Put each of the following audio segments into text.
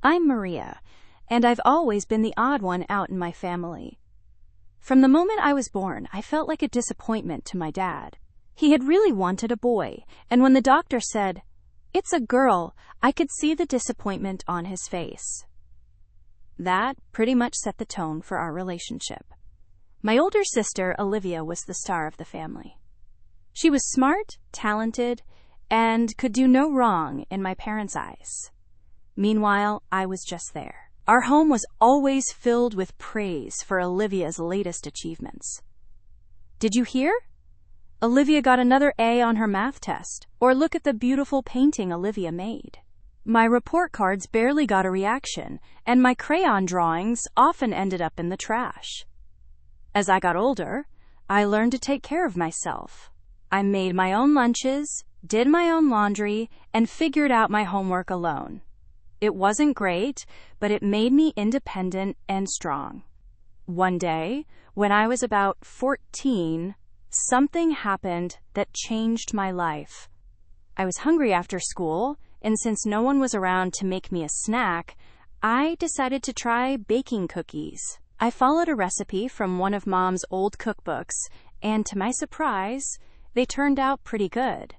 I'm Maria, and I've always been the odd one out in my family. From the moment I was born, I felt like a disappointment to my dad. He had really wanted a boy, and when the doctor said, "It's a girl," I could see the disappointment on his face. That pretty much set the tone for our relationship. My older sister, Olivia, was the star of the family. She was smart, talented, and could do no wrong in my parents' eyes. Meanwhile, I was just there. Our home was always filled with praise for Olivia's latest achievements. "Did you hear? Olivia got another A on her math test," or "Look at the beautiful painting Olivia made." My report cards barely got a reaction, and my crayon drawings often ended up in the trash. As I got older, I learned to take care of myself. I made my own lunches, did my own laundry, and figured out my homework alone. It wasn't great, but it made me independent and strong. One day, when I was about 14, something happened that changed my life. I was hungry after school, and since no one was around to make me a snack, I decided to try baking cookies. I followed a recipe from one of Mom's old cookbooks, and to my surprise, they turned out pretty good.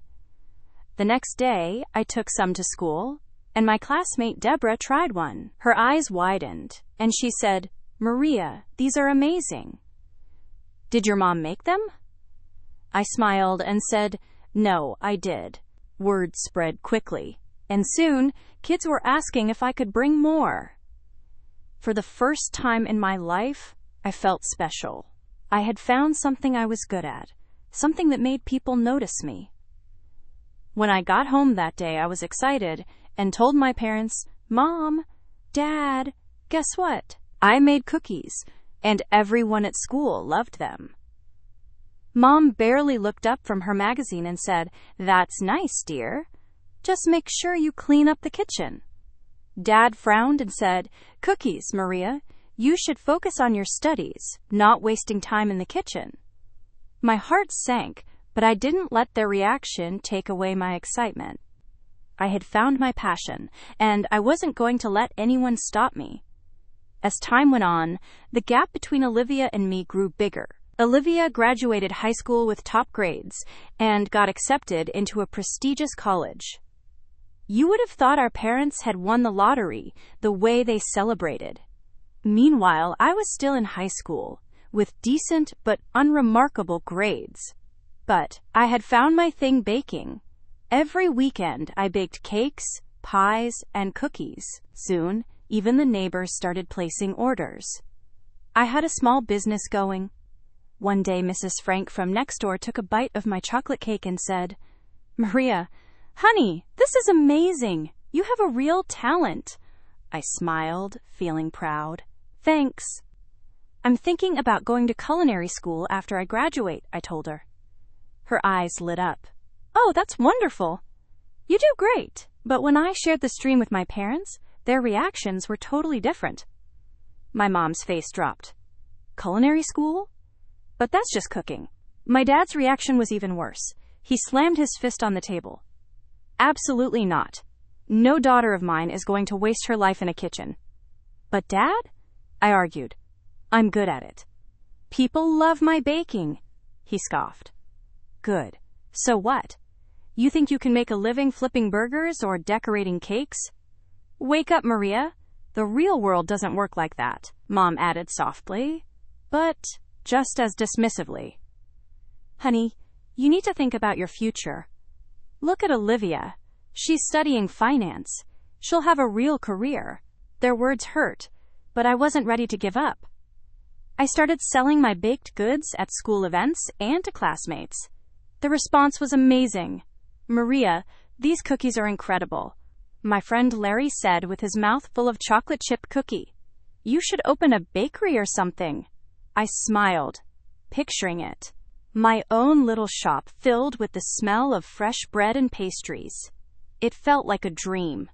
The next day, I took some to school, and my classmate Deborah tried one. Her eyes widened, and she said, "Maria, these are amazing. Did your mom make them?" I smiled and said, "No, I did." Word spread quickly, and soon, kids were asking if I could bring more. For the first time in my life, I felt special. I had found something I was good at, something that made people notice me. When I got home that day, I was excited and told my parents, "Mom, Dad, guess what? I made cookies, and everyone at school loved them." Mom barely looked up from her magazine and said, "That's nice, dear. Just make sure you clean up the kitchen." Dad frowned and said, "Cookies, Maria. You should focus on your studies, not wasting time in the kitchen." My heart sank, but I didn't let their reaction take away my excitement. I had found my passion, and I wasn't going to let anyone stop me. As time went on, the gap between Olivia and me grew bigger. Olivia graduated high school with top grades and got accepted into a prestigious college. You would have thought our parents had won the lottery, the way they celebrated. Meanwhile, I was still in high school, with decent but unremarkable grades. But I had found my thing: baking. Every weekend, I baked cakes, pies, and cookies. Soon, even the neighbors started placing orders. I had a small business going. One day, Mrs. Frank from next door took a bite of my chocolate cake and said, "Maria, honey, this is amazing. You have a real talent." I smiled, feeling proud. "Thanks. I'm thinking about going to culinary school after I graduate," I told her. Her eyes lit up. "Oh, that's wonderful. You do great." But when I shared the stream with my parents, their reactions were totally different. My mom's face dropped. "Culinary school? But that's just cooking." My dad's reaction was even worse. He slammed his fist on the table. "Absolutely not. No daughter of mine is going to waste her life in a kitchen." "But Dad?" I argued. "I'm good at it." "People love my baking," he scoffed. "Good. So what? You think you can make a living flipping burgers or decorating cakes?" "Wake up, Maria. The real world doesn't work like that," Mom added softly, but just as dismissively. "Honey, you need to think about your future. Look at Olivia. She's studying finance. She'll have a real career." Their words hurt, but I wasn't ready to give up. I started selling my baked goods at school events and to classmates. The response was amazing. "Maria, these cookies are incredible," my friend Larry said with his mouth full of chocolate chip cookie. "You should open a bakery or something." I smiled, picturing it. My own little shop filled with the smell of fresh bread and pastries. It felt like a dream.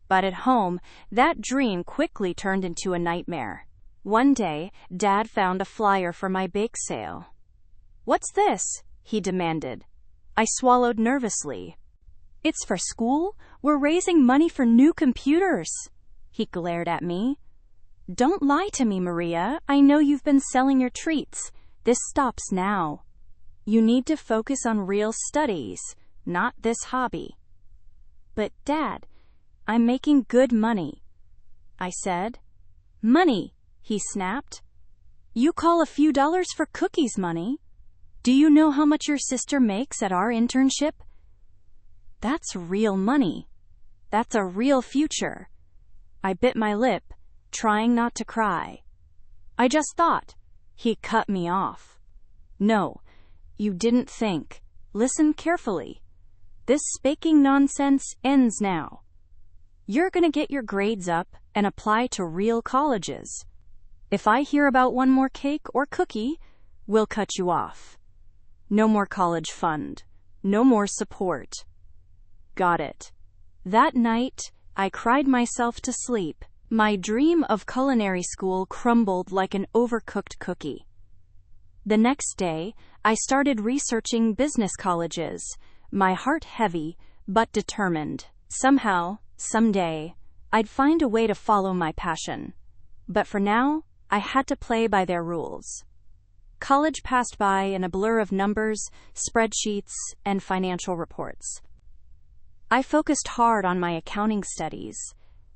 But at home, that dream quickly turned into a nightmare. One day, Dad found a flyer for my bake sale. "What's this?" he demanded. I swallowed nervously. "It's for school. We're raising money for new computers." He glared at me. Don't lie to me, Maria. I know you've been selling your treats. This stops now. You need to focus on real studies, not this hobby. But, Dad, I'm making good money, I said. Money, he snapped. You call a few dollars for cookies money? Do you know how much your sister makes at our internship? That's real money. That's a real future. I bit my lip, trying not to cry. I just thought. He cut me off. No, you didn't think. Listen carefully. This spaking nonsense ends now. You're gonna get your grades up and apply to real colleges. If I hear about one more cake or cookie, we'll cut you off. No more college fund. No more support. Got it. That night, I cried myself to sleep. My dream of culinary school crumbled like an overcooked cookie. The next day, I started researching business colleges, my heart heavy, but determined. Somehow, someday, I'd find a way to follow my passion. But for now, I had to play by their rules. College passed by in a blur of numbers, spreadsheets, and financial reports. I focused hard on my accounting studies,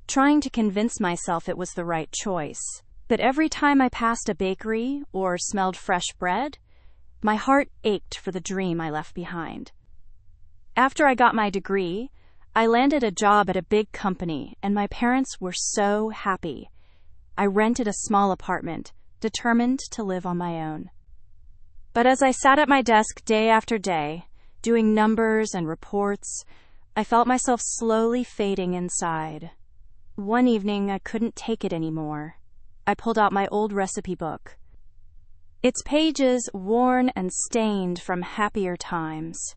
trying to convince myself it was the right choice. But every time I passed a bakery or smelled fresh bread, my heart ached for the dream I left behind. After I got my degree, I landed a job at a big company, and my parents were so happy. I rented a small apartment, determined to live on my own. But as I sat at my desk day after day, doing numbers and reports, I felt myself slowly fading inside. One evening, I couldn't take it anymore. I pulled out my old recipe book. Its pages worn and stained from happier times.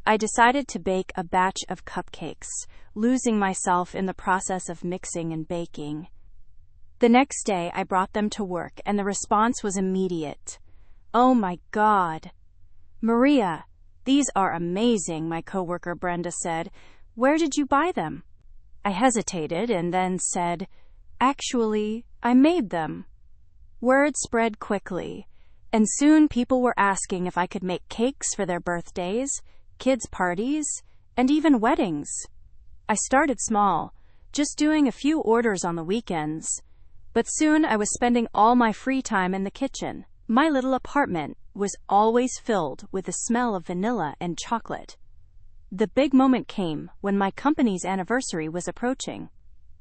I decided to bake a batch of cupcakes, losing myself in the process of mixing and baking. The next day, I brought them to work, and the response was immediate. Oh my God! Maria, these are amazing, my coworker Brenda said. Where did you buy them? I hesitated and then said, Actually, I made them. Word spread quickly, and soon people were asking if I could make cakes for their birthdays, kids' parties, and even weddings. I started small, just doing a few orders on the weekends, but soon I was spending all my free time in the kitchen. My little apartment was always filled with the smell of vanilla and chocolate. The big moment came when my company's anniversary was approaching.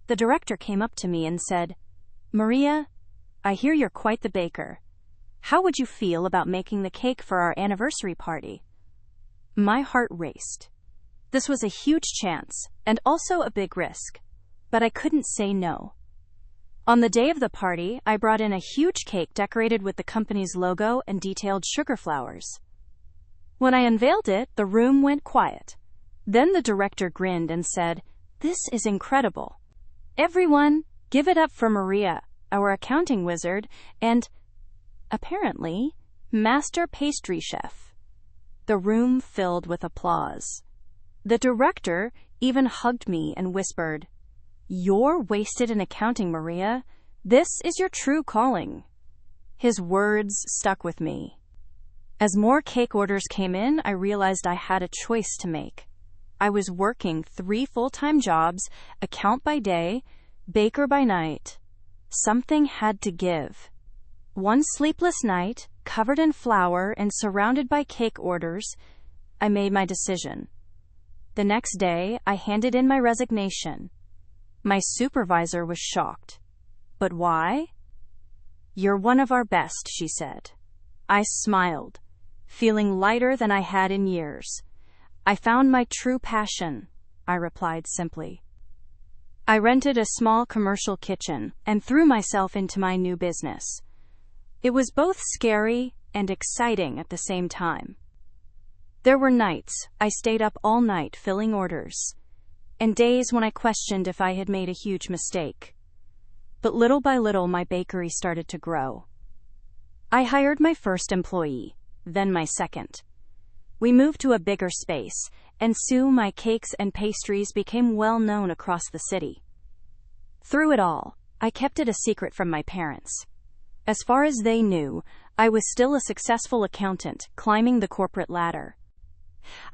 The director came up to me and said, Maria, I hear you're quite the baker. How would you feel about making the cake for our anniversary party? My heart raced. This was a huge chance and also a big risk, but I couldn't say no. On the day of the party, I brought in a huge cake decorated with the company's logo and detailed sugar flowers. When I unveiled it, the room went quiet. Then the director grinned and said, This is incredible. Everyone, give it up for Maria, our accounting wizard, and, apparently, master pastry chef. The room filled with applause. The director even hugged me and whispered, You're wasted in accounting, Maria. This is your true calling. His words stuck with me. As more cake orders came in, I realized I had a choice to make. I was working 3 full-time jobs, account by day, baker by night. Something had to give. One sleepless night, covered in flour and surrounded by cake orders, I made my decision. The next day, I handed in my resignation. My supervisor was shocked. But why? You're one of our best, she said. I smiled, feeling lighter than I had in years. I found my true passion, I replied simply. I rented a small commercial kitchen and threw myself into my new business. It was both scary and exciting at the same time. There were nights I stayed up all night filling orders, and days when I questioned if I had made a huge mistake. But little by little, my bakery started to grow. I hired my first employee, then my second. We moved to a bigger space, and soon my cakes and pastries became well known across the city. Through it all, I kept it a secret from my parents. As far as they knew, I was still a successful accountant climbing the corporate ladder.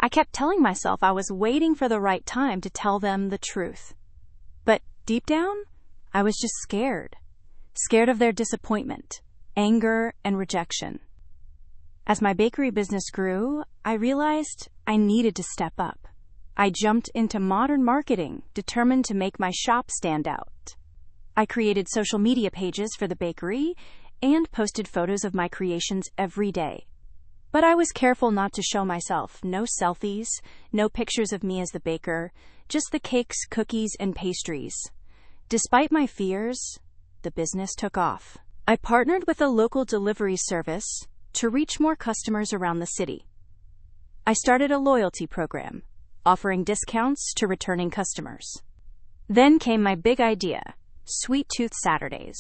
I kept telling myself I was waiting for the right time to tell them the truth. But deep down, I was just scared. Scared of their disappointment, anger, and rejection. As my bakery business grew, I realized I needed to step up. I jumped into modern marketing, determined to make my shop stand out. I created social media pages for the bakery and posted photos of my creations every day. But I was careful not to show myself. No selfies, no pictures of me as the baker, just the cakes, cookies, and pastries. Despite my fears, the business took off. I partnered with a local delivery service to reach more customers around the city. I started a loyalty program, offering discounts to returning customers. Then came my big idea, Sweet Tooth Saturdays.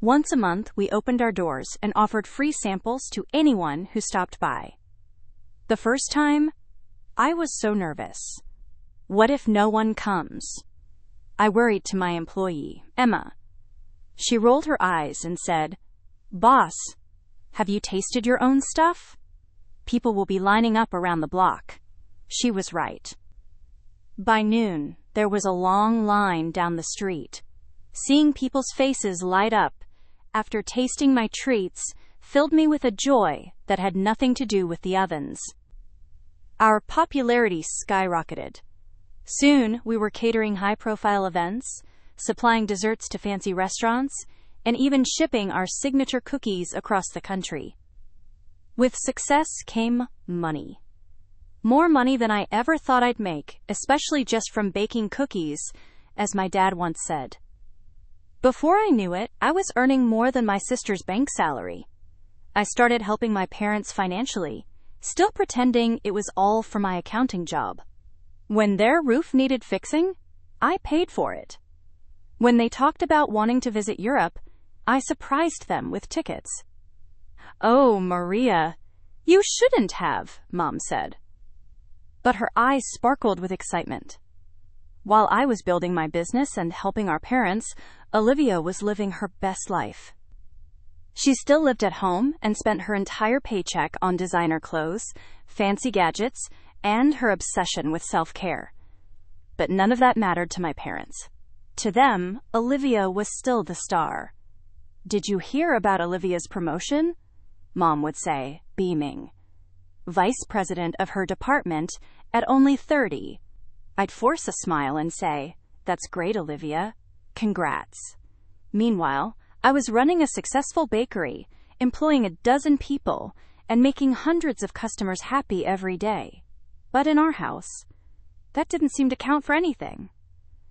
Once a month, we opened our doors and offered free samples to anyone who stopped by. The first time, I was so nervous. What if no one comes? I worried to my employee, Emma. She rolled her eyes and said, "Boss, have you tasted your own stuff? People will be lining up around the block." She was right. By noon, there was a long line down the street. Seeing people's faces light up after tasting my treats filled me with a joy that had nothing to do with the ovens. Our popularity skyrocketed. Soon, we were catering high-profile events, supplying desserts to fancy restaurants, and even shipping our signature cookies across the country. With success came money. More money than I ever thought I'd make, especially just from baking cookies, as my dad once said. Before I knew it, I was earning more than my sister's bank salary. I started helping my parents financially, still pretending it was all for my accounting job. When their roof needed fixing, I paid for it. When they talked about wanting to visit Europe, I surprised them with tickets. "Oh, Maria, you shouldn't have," Mom said. But her eyes sparkled with excitement. While I was building my business and helping our parents, Olivia was living her best life. She still lived at home and spent her entire paycheck on designer clothes, fancy gadgets, and her obsession with self-care. But none of that mattered to my parents. To them, Olivia was still the star. "Did you hear about Olivia's promotion?" Mom would say, beaming. Vice president of her department at only 30. I'd force a smile and say, "That's great, Olivia. Congrats." Meanwhile, I was running a successful bakery, employing a dozen people, and making hundreds of customers happy every day. But in our house, that didn't seem to count for anything.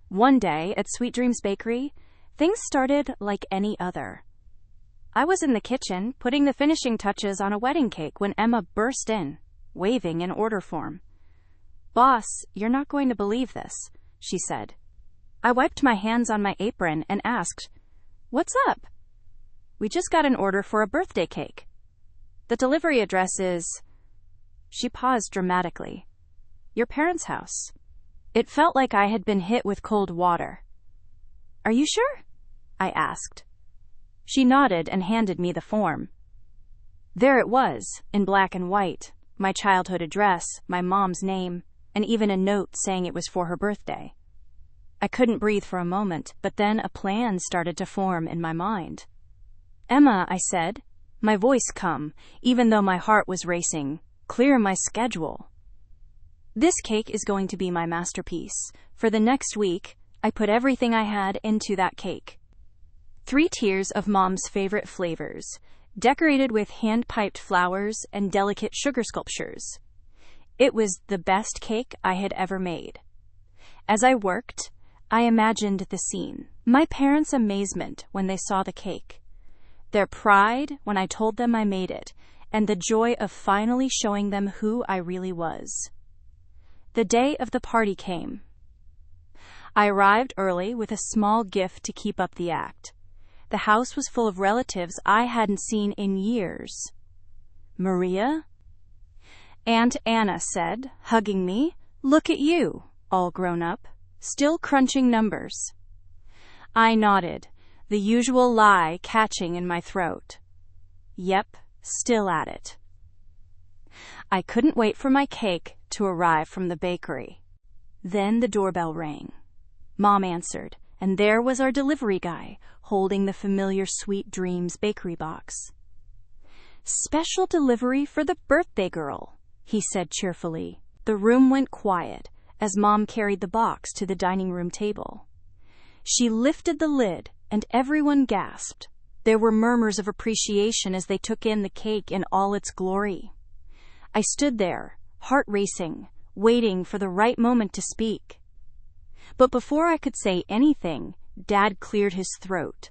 One day at Sweet Dreams Bakery, things started like any other. I was in the kitchen, putting the finishing touches on a wedding cake when Emma burst in, waving an order form. "Boss, you're not going to believe this," she said. I wiped my hands on my apron and asked, "What's up?" "We just got an order for a birthday cake. The delivery address is..." She paused dramatically. "Your parents' house." It felt like I had been hit with cold water. "Are you sure?" I asked. She nodded and handed me the form. There it was, in black and white, my childhood address, my mom's name, and even a note saying it was for her birthday. I couldn't breathe for a moment, but then a plan started to form in my mind. "Emma," I said, my voice calm, even though my heart was racing, "clear my schedule. This cake is going to be my masterpiece. For the next week, I put everything I had into that cake. 3 tiers of Mom's favorite flavors, decorated with hand-piped flowers and delicate sugar sculptures. It was the best cake I had ever made. As I worked, I imagined the scene. My parents' amazement when they saw the cake. Their pride when I told them I made it, and the joy of finally showing them who I really was. The day of the party came. I arrived early with a small gift to keep up the act. The house was full of relatives I hadn't seen in years. "Maria?" Aunt Anna said, hugging me, "Look at you, all grown up, still crunching numbers." I nodded, the usual lie catching in my throat. Yep, still at it. I couldn't wait for my cake to arrive from the bakery. Then the doorbell rang. Mom answered, and there was our delivery guy, holding the familiar Sweet Dreams bakery box. "Special delivery for the birthday girl," he said cheerfully. The room went quiet as Mom carried the box to the dining room table. She lifted the lid, and everyone gasped. There were murmurs of appreciation as they took in the cake in all its glory. I stood there, heart racing, waiting for the right moment to speak. But before I could say anything, Dad cleared his throat.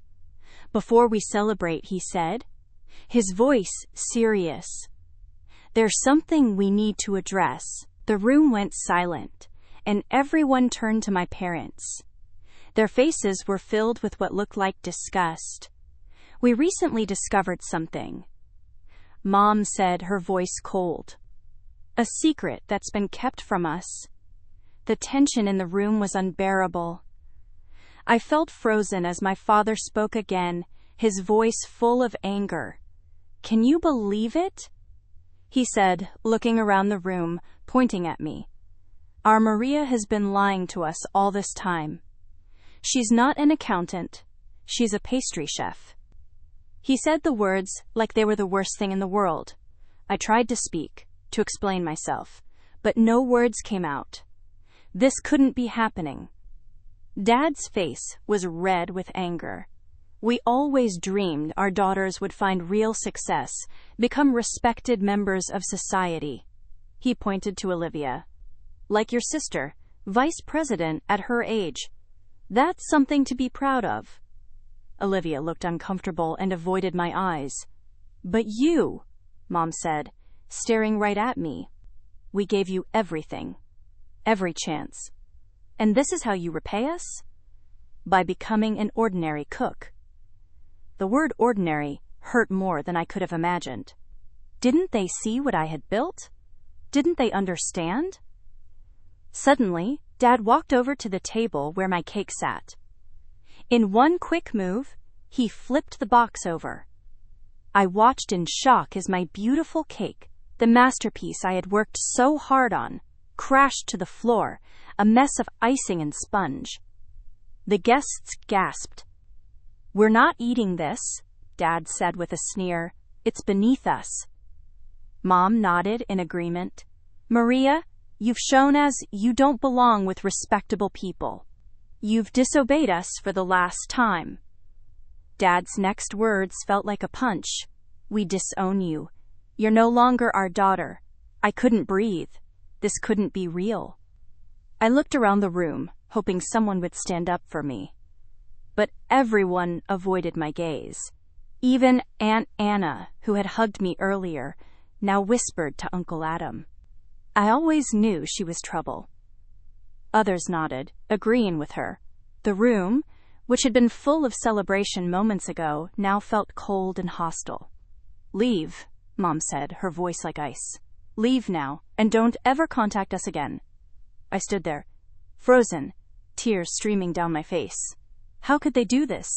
"Before we celebrate," he said, his voice serious, "there's something we need to address." The room went silent, and everyone turned to my parents. Their faces were filled with what looked like disgust. "We recently discovered something," Mom said, her voice cold. "A secret that's been kept from us." The tension in the room was unbearable. I felt frozen as my father spoke again, his voice full of anger. "Can you believe it?" he said, looking around the room, pointing at me. "Our Maria has been lying to us all this time. She's not an accountant. She's a pastry chef." He said the words like they were the worst thing in the world. I tried to speak, to explain myself, but no words came out. This couldn't be happening. Dad's face was red with anger. "We always dreamed our daughters would find real success, become respected members of society." He pointed to Olivia. "Like your sister, vice president at her age. That's something to be proud of." Olivia looked uncomfortable and avoided my eyes. "But you," Mom said, staring right at me. "We gave you everything. Every chance. And this is how you repay us? By becoming an ordinary cook." The word ordinary hurt more than I could have imagined. Didn't they see what I had built? Didn't they understand? Suddenly, Dad walked over to the table where my cake sat. In one quick move, he flipped the box over. I watched in shock as my beautiful cake, the masterpiece I had worked so hard on, crashed to the floor, a mess of icing and sponge. The guests gasped. "We're not eating this," Dad said with a sneer. "It's beneath us." Mom nodded in agreement. "Maria, you've shown us you don't belong with respectable people. You've disobeyed us for the last time." Dad's next words felt like a punch. "We disown you. You're no longer our daughter." I couldn't breathe. This couldn't be real. I looked around the room, hoping someone would stand up for me. But everyone avoided my gaze. Even Aunt Anna, who had hugged me earlier, now whispered to Uncle Adam. I always knew she was trouble. Others nodded, agreeing with her. The room, which had been full of celebration moments ago, now felt cold and hostile. "Leave," Mom said, her voice like ice. "Leave now, and don't ever contact us again." I stood there, frozen, tears streaming down my face. How could they do this?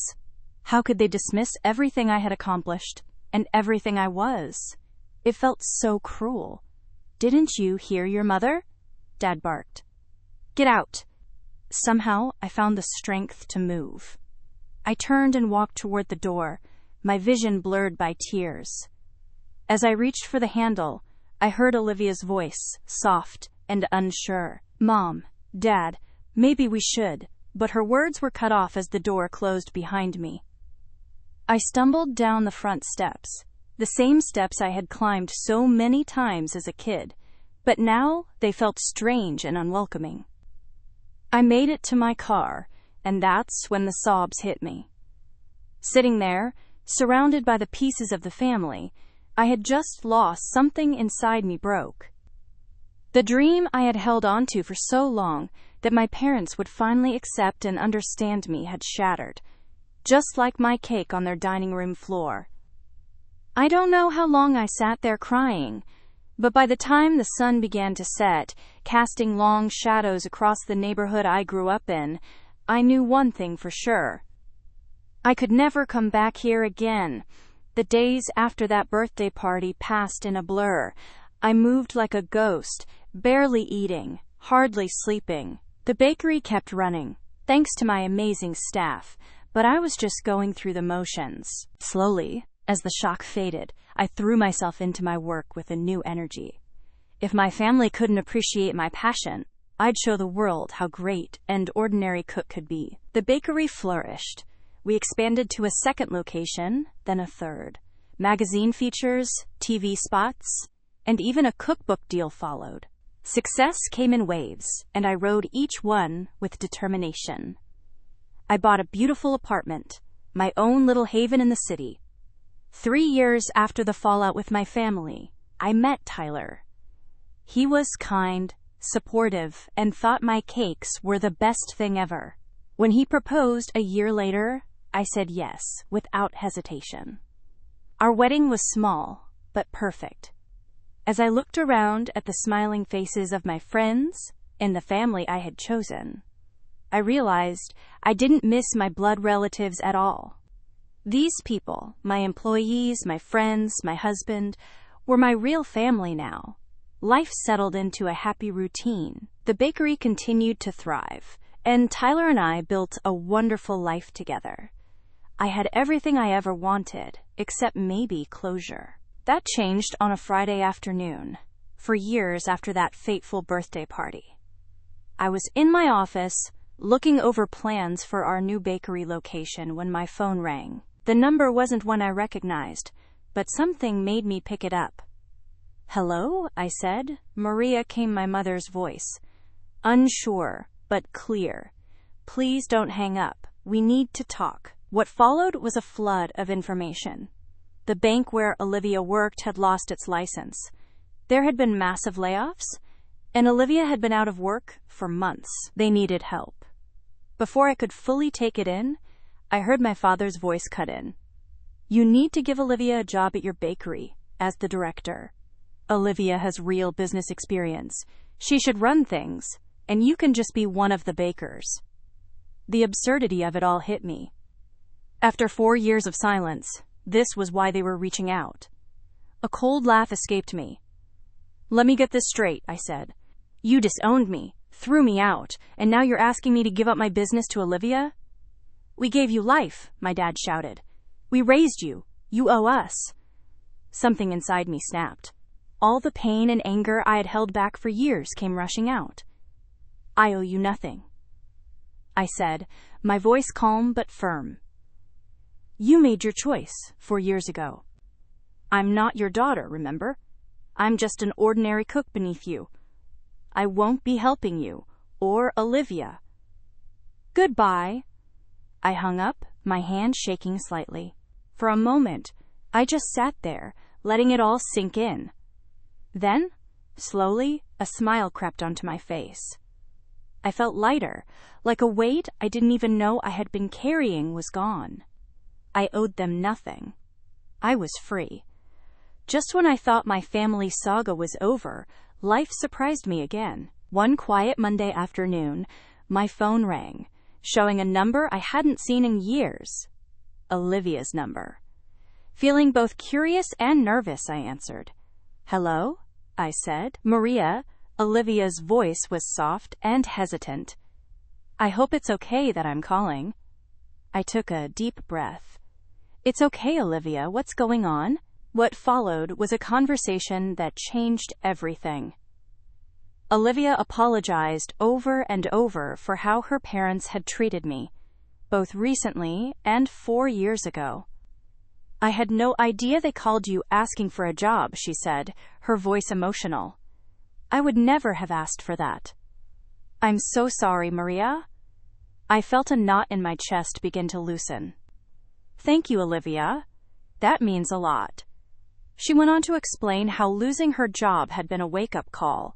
How could they dismiss everything I had accomplished, and everything I was? It felt so cruel. "Didn't you hear your mother?" Dad barked. "Get out." Somehow, I found the strength to move. I turned and walked toward the door, my vision blurred by tears. As I reached for the handle, I heard Olivia's voice, soft and unsure. "Mom, Dad, maybe we should," but her words were cut off as the door closed behind me. I stumbled down the front steps, the same steps I had climbed so many times as a kid, but now they felt strange and unwelcoming. I made it to my car, and that's when the sobs hit me. Sitting there, surrounded by the pieces of the family, I had just lost something inside me broke. The dream I had held onto for so long that my parents would finally accept and understand me had shattered, just like my cake on their dining room floor. I don't know how long I sat there crying, but by the time the sun began to set, casting long shadows across the neighborhood I grew up in, I knew one thing for sure. I could never come back here again. The days after that birthday party passed in a blur. I moved like a ghost, barely eating, hardly sleeping. The bakery kept running, thanks to my amazing staff, but I was just going through the motions. Slowly, as the shock faded, I threw myself into my work with a new energy. If my family couldn't appreciate my passion, I'd show the world how great and ordinary cook could be. The bakery flourished. We expanded to a second location, then a third. Magazine features, TV spots, and even a cookbook deal followed. Success came in waves, and I rode each one with determination. I bought a beautiful apartment, my own little haven in the city. 3 years after the fallout with my family, I met Tyler. He was kind, supportive, and thought my cakes were the best thing ever. When he proposed a year later, I said yes, without hesitation. Our wedding was small, but perfect. As I looked around at the smiling faces of my friends and the family I had chosen, I realized I didn't miss my blood relatives at all. These people, my employees, my friends, my husband, were my real family now. Life settled into a happy routine. The bakery continued to thrive, and Tyler and I built a wonderful life together. I had everything I ever wanted, except maybe closure. That changed on a Friday afternoon, for years after that fateful birthday party. I was in my office, looking over plans for our new bakery location when my phone rang. The number wasn't one I recognized, but something made me pick it up. "Hello?" I said. Maria came my mother's voice. Unsure, but clear. "Please don't hang up. We need to talk." What followed was a flood of information. The bank where Olivia worked had lost its license. There had been massive layoffs, and Olivia had been out of work for months. They needed help. Before I could fully take it in, I heard my father's voice cut in. "You need to give Olivia a job at your bakery, as the director. Olivia has real business experience. She should run things, and you can just be one of the bakers." The absurdity of it all hit me. After 4 years of silence, this was why they were reaching out. A cold laugh escaped me. "Let me get this straight," I said. "You disowned me, threw me out, and now you're asking me to give up my business to Olivia?" "We gave you life," my dad shouted. "We raised you. You owe us." Something inside me snapped. All the pain and anger I had held back for years came rushing out. "I owe you nothing," I said, my voice calm but firm. "You made your choice 4 years ago. I'm not your daughter, remember? I'm just an ordinary cook beneath you. I won't be helping you, or Olivia. Goodbye." I hung up, my hand shaking slightly. For a moment, I just sat there, letting it all sink in. Then, slowly, a smile crept onto my face. I felt lighter, like a weight I didn't even know I had been carrying was gone. I owed them nothing. I was free. Just when I thought my family saga was over, life surprised me again. One quiet Monday afternoon, my phone rang, showing a number I hadn't seen in years. Olivia's number. Feeling both curious and nervous, I answered. "Hello?" I said. "Maria." Olivia's voice was soft and hesitant. "I hope it's okay that I'm calling." I took a deep breath. "It's okay, Olivia. What's going on?" What followed was a conversation that changed everything. Olivia apologized over and over for how her parents had treated me, both recently and 4 years ago. "I had no idea they called you asking for a job," she said, her voice emotional. "I would never have asked for that." "I'm so sorry, Maria." I felt a knot in my chest begin to loosen. "Thank you, Olivia. That means a lot." She went on to explain how losing her job had been a wake-up call.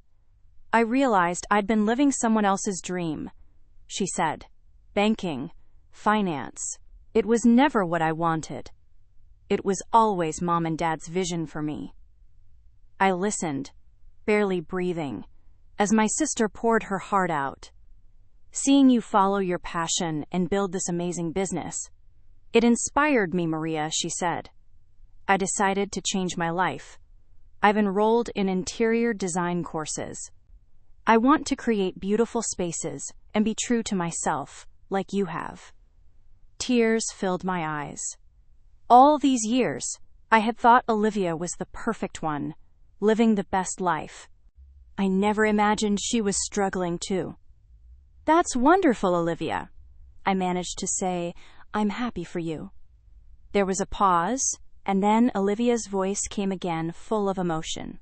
"I realized I'd been living someone else's dream," she said. "Banking, finance. It was never what I wanted. It was always Mom and Dad's vision for me." I listened, barely breathing, as my sister poured her heart out. "Seeing you follow your passion and build this amazing business, It inspired me, Maria, she said. I decided to change my life. I've enrolled in interior design courses. I want to create beautiful spaces and be true to myself, like you have. Tears filled my eyes. All these years, I had thought Olivia was the perfect one, living the best life. I never imagined she was struggling too. That's wonderful, Olivia. I managed to say, I'm happy for you. There was a pause, and then Olivia's voice came again, full of emotion.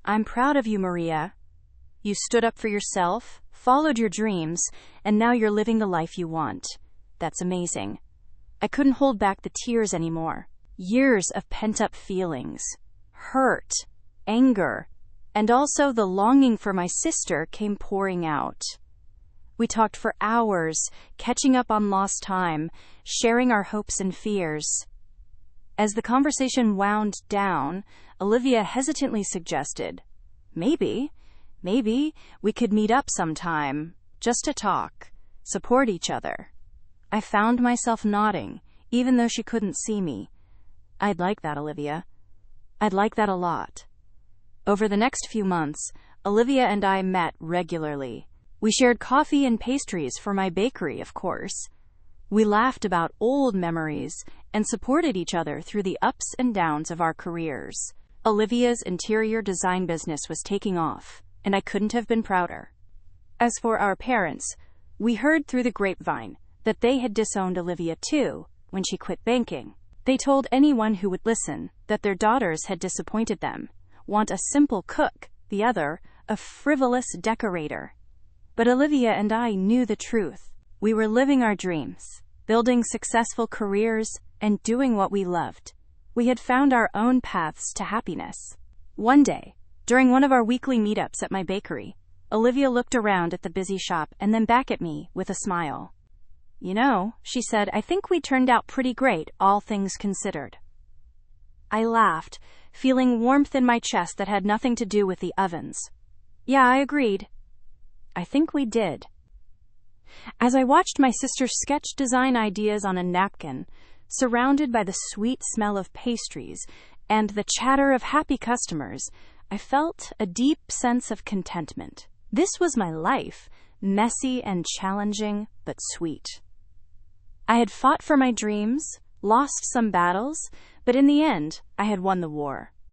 I'm proud of you, Maria. You stood up for yourself, followed your dreams, and now you're living the life you want. That's amazing. I couldn't hold back the tears anymore. Years of pent-up feelings, hurt, anger, and also the longing for my sister came pouring out. We talked for hours, catching up on lost time, sharing our hopes and fears. As the conversation wound down, Olivia hesitantly suggested, Maybe we could meet up sometime, just to talk, support each other. I found myself nodding, even though she couldn't see me. I'd like that, Olivia. I'd like that a lot. Over the next few months, Olivia and I met regularly. We shared coffee and pastries for my bakery, of course. We laughed about old memories and supported each other through the ups and downs of our careers. Olivia's interior design business was taking off, and I couldn't have been prouder. As for our parents, we heard through the grapevine that they had disowned Olivia too when she quit banking. They told anyone who would listen that their daughters had disappointed them. One a simple cook, the other a frivolous decorator. But Olivia and I knew the truth. We were living our dreams, building successful careers, and doing what we loved. We had found our own paths to happiness. One day, during one of our weekly meetups at my bakery, Olivia looked around at the busy shop and then back at me with a smile. You know, she said, I think we turned out pretty great, all things considered. I laughed, feeling warmth in my chest that had nothing to do with the ovens. Yeah, I agreed. I think we did. As I watched my sister sketch design ideas on a napkin, surrounded by the sweet smell of pastries and the chatter of happy customers, I felt a deep sense of contentment. This was my life, messy and challenging, but sweet. I had fought for my dreams, lost some battles, but in the end, I had won the war.